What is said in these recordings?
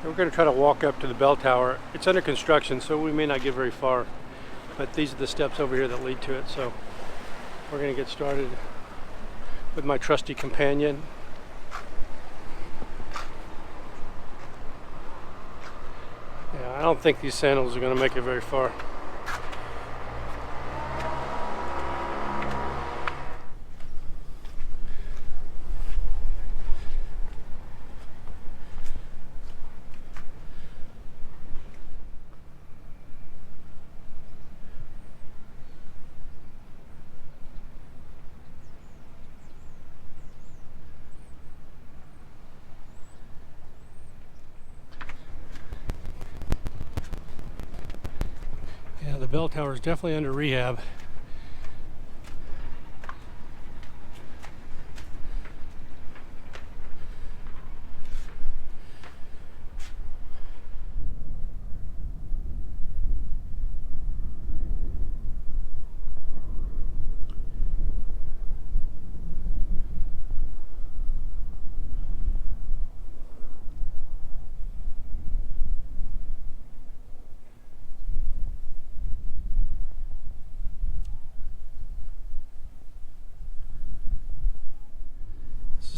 We're going to try to walk up to the bell tower. It's under construction, so we may not get very far, but these are the steps over here that lead to it. So we're going to get started with my trusty companion. Yeah, I don't think these sandals are going to make it very far. Yeah, the bell tower is definitely under rehab.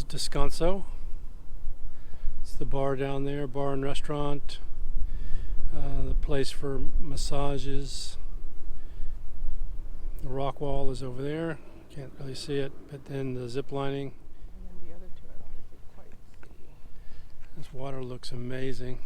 Descanso. It's the bar down there, bar and restaurant, the place for massages. The rock wall is over there. Can't really see it, but then the zip lining. And then the other two I don't think you quite see. This water looks amazing.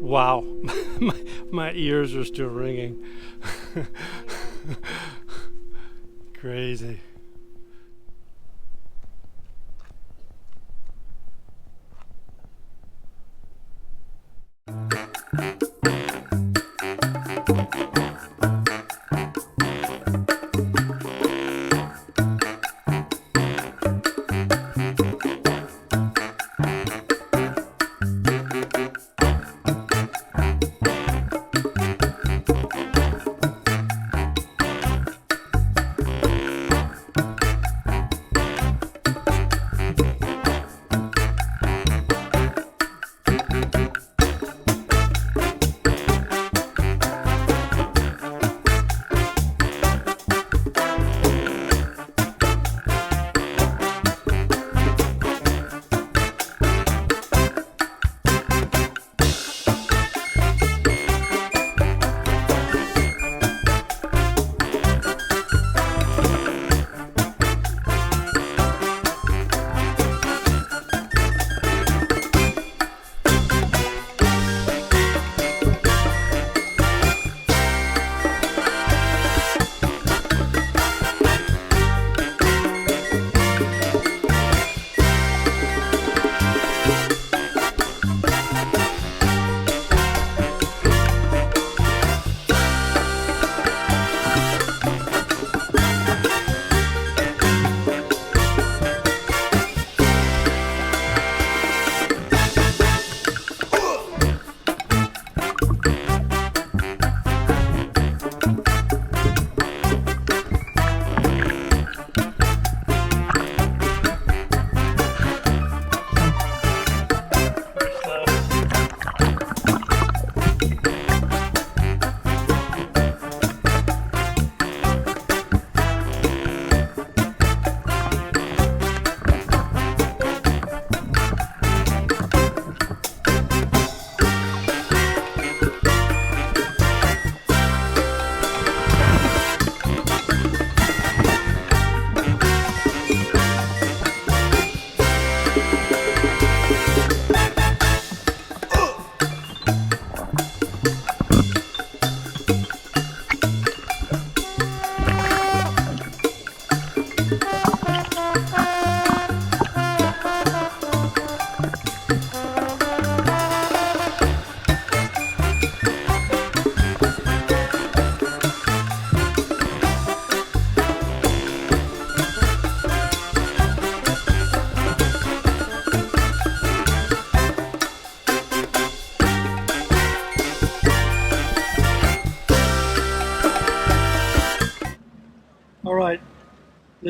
Wow, my ears are still ringing. Crazy.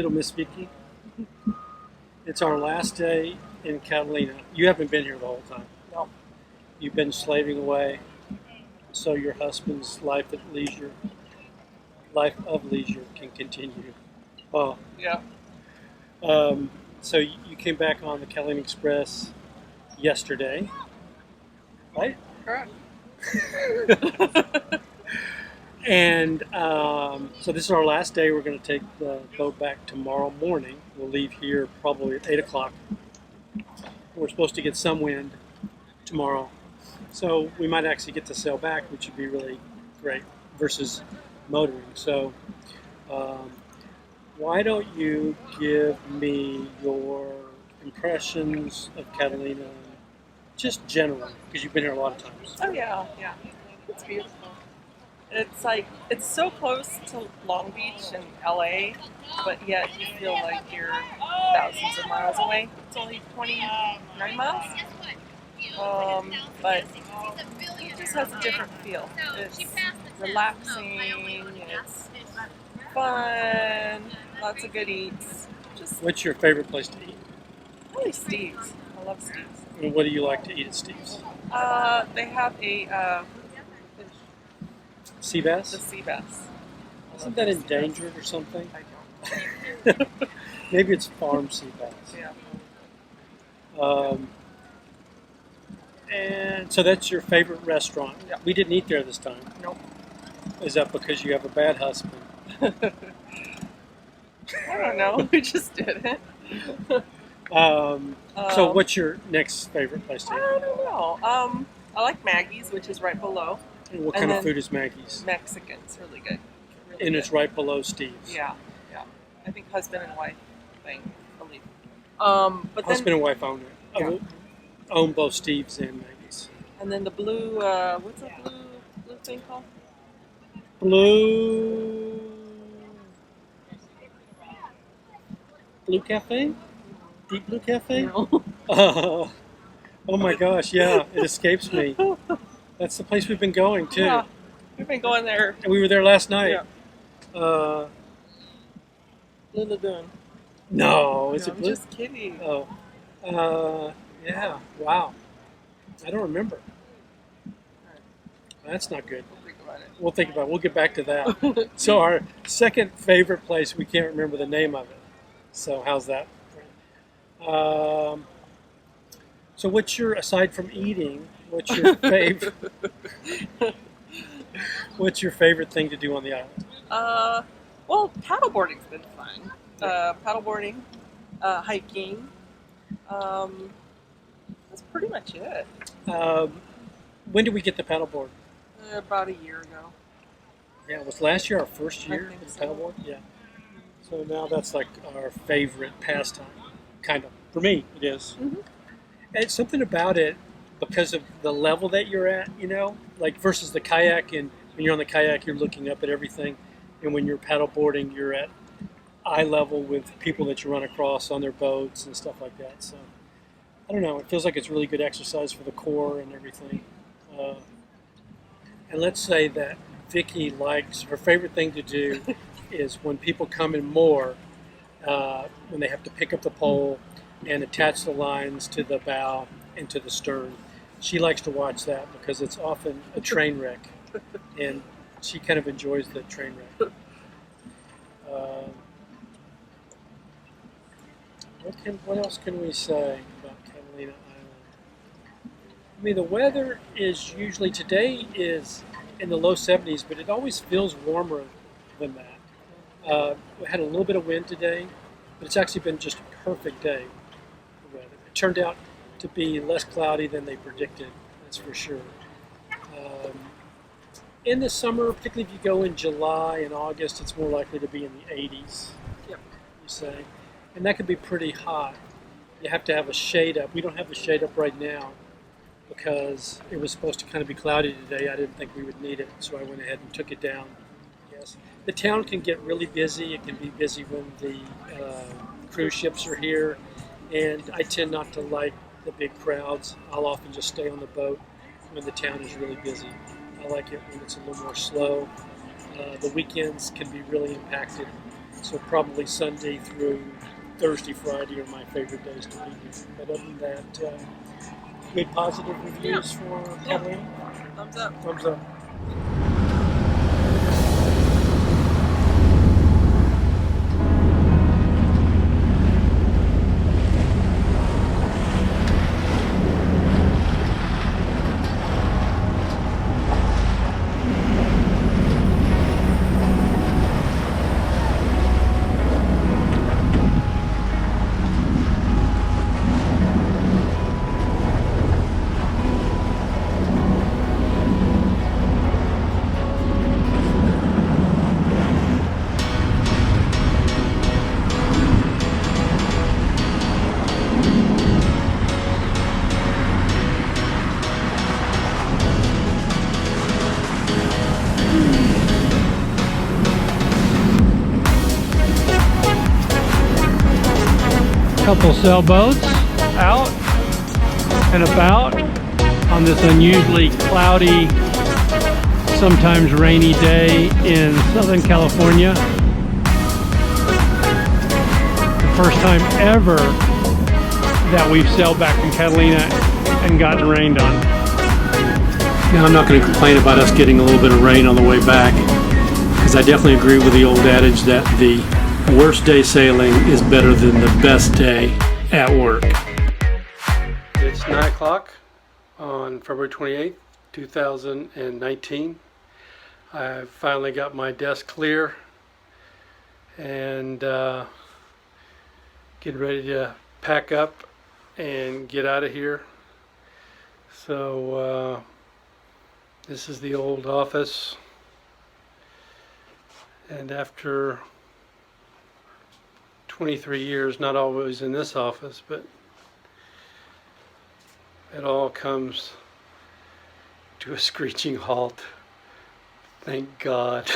little Miss Vicky. It's our last day in Catalina. You haven't been here the whole time. No. You've been slaving away, so your husband's life of leisure can continue. Oh, Yeah. so you came back on the Catalina Express yesterday, right? Correct. And so this is our last day. We're going to take the boat back tomorrow morning. We'll leave here probably at 8 o'clock. We're supposed to get some wind tomorrow. So we might actually get to sail back, which would be really great versus motoring. So why don't you give me your impressions of Catalina, just generally, because you've been here a lot of times. Oh yeah, yeah. It's beautiful. It's like it's so close to Long Beach and LA, but yet you feel like you're thousands of miles away. It's only 29 miles. But it just has a different feel. It's relaxing, it's fun, lots of good eats. Just What's your favorite place to eat? really Steve's. I love Steve's. And what do you like to eat at Steve's? They have a Sea the bass? sea bass. Isn't that endangered or something? I don't. Maybe it's farm sea bass. Yeah. And so that's your favorite restaurant. Yeah. We didn't eat there this time. Nope. Is that because you have a bad husband? I don't know. We just did it. So what's your next favorite place to I eat? don't know. I like Maggie's, which is right below. And what and kind of then- food is Maggie's? Mexican. It's really good. Really And good. it's right below Steve's. Yeah, yeah. I think husband and wife thing, I believe. But then, Husband and wife own it. Yeah. Own both Steve's and Maggie's. and then the blue, what's that blue thing called? Blue Cafe? Deep Blue Cafe? No. Oh my gosh, yeah, it escapes me. That's the place we've been going to. Yeah, we've been going there. And we were there last night. Yeah. Blue Lagoon. No, is No, it I'm Blue? just kidding. Oh. Yeah, wow. I don't remember. That's not good. We'll think about it. We'll think about it. We'll get back to that. So our second favorite place, we can't remember the name of it. So how's that? So what's your, aside from eating, what's your favorite? What's your favorite thing to do on the island? Well, paddleboarding's been fun. Paddleboarding, hiking. That's pretty much it. When did we get the paddleboard? About a year ago. Yeah, was last year our first I year think with the so. paddleboard? Yeah. So now that's like our favorite pastime, kind of. For me, it is. Mhm. And it's something about it because of the level that you're at, you know, like versus the kayak. And when you're on the kayak, you're looking up at everything. And when you're paddleboarding, you're at eye level with people that you run across on their boats and stuff like that. So I don't know. It feels like it's really good exercise for the core and everything. And let's say that Vicky likes, her favorite thing to do is when people come in moor, when they have to pick up the pole and attach the lines to the bow and to the stern. She likes to watch that because it's often a train wreck, and she kind of enjoys the train wreck. What else can we say about Catalina Island? I mean, the weather is usually, today is in the low 70s, but it always feels warmer than that. We had a little bit of wind today, but it's actually been just a perfect day for weather. It turned out to be less cloudy than they predicted, that's for sure. In the summer, particularly if you go in July and August, it's more likely to be in the 80s, Yep. you say. And that can be pretty hot. You have to have a shade up. We don't have the shade up right now because it was supposed to kind of be cloudy today. I didn't think we would need it, so I went ahead and took it down. Yes. The town can get really busy. It can be busy when the cruise ships are here, and I tend not to like the big crowds. I'll often just stay on the boat when the town is really busy. I like it when it's a little more slow. The weekends can be really impacted So probably Sunday through Thursday, Friday are my favorite days to be here. But other than that, good positive reviews for Catalina? Thumbs up. Thumbs up. Couple sailboats out and about on this unusually cloudy, sometimes rainy day in Southern California. The first time ever that we've sailed back from Catalina and gotten rained on. Now, I'm not going to complain about us getting a little bit of rain on the way back, because I definitely agree with the old adage that the worst day sailing is better than the best day at work. It's 9 o'clock on February 28th, 2019. I finally got my desk clear and getting ready to pack up and get out of here. So this is the old office, and after 23 years, not always in this office, but it all comes to a screeching halt. Thank God.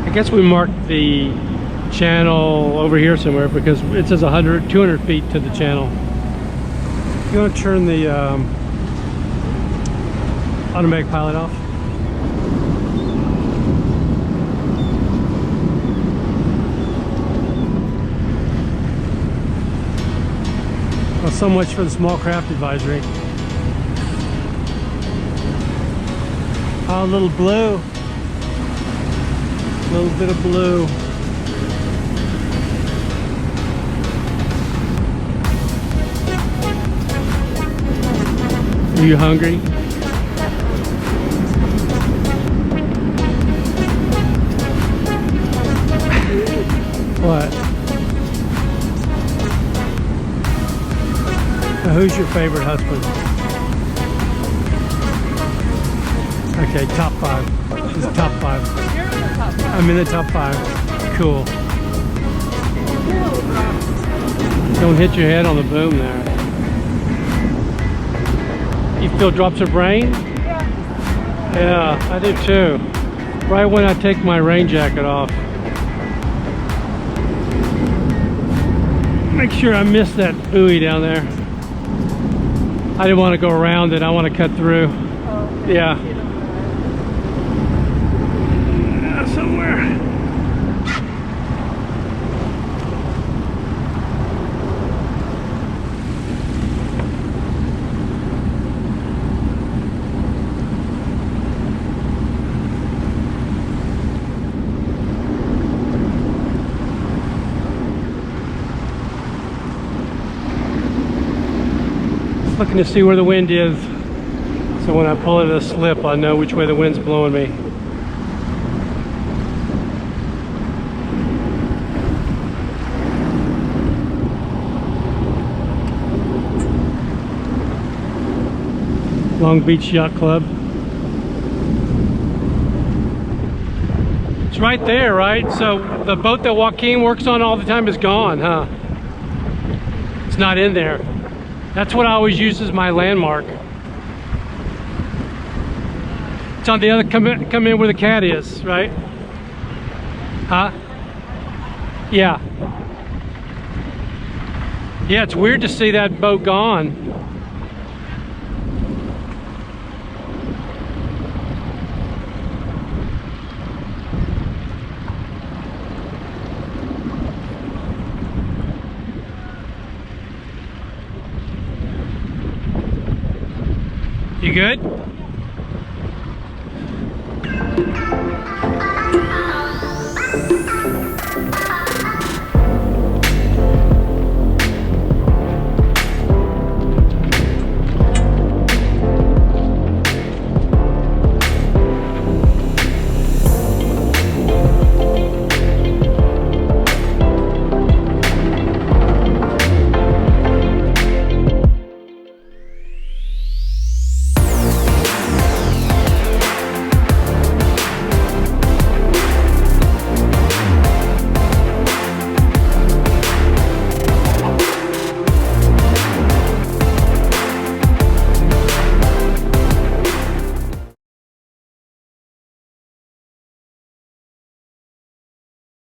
I guess we marked the channel over here somewhere because it says 200 feet to the channel. You want to turn the automatic pilot off? Well, so much for the small craft advisory. Oh, a little blue. A little bit of blue. Are you hungry? What? Now, who's your favorite husband? Okay, top 5. She's top 5. You're in the top 5. I'm in the top 5. Cool. Don't hit your head on the boom there. You feel drops of rain? Yeah. Yeah, I do too. Right when I take my rain jacket off. Make sure I miss that buoy down there. I didn't want to go around it. I want to cut through. Oh, okay. Yeah. Somewhere. Looking to see where the wind is, so when I pull it at a slip, I know which way the wind's blowing me. Long Beach Yacht Club. It's right there, right? So the boat that Joaquin works on all the time is gone, huh? It's not in there. That's what I always use as my landmark. It's on the other, come in where the cat is, right? Huh? Yeah. Yeah, it's weird to see that boat gone. You good?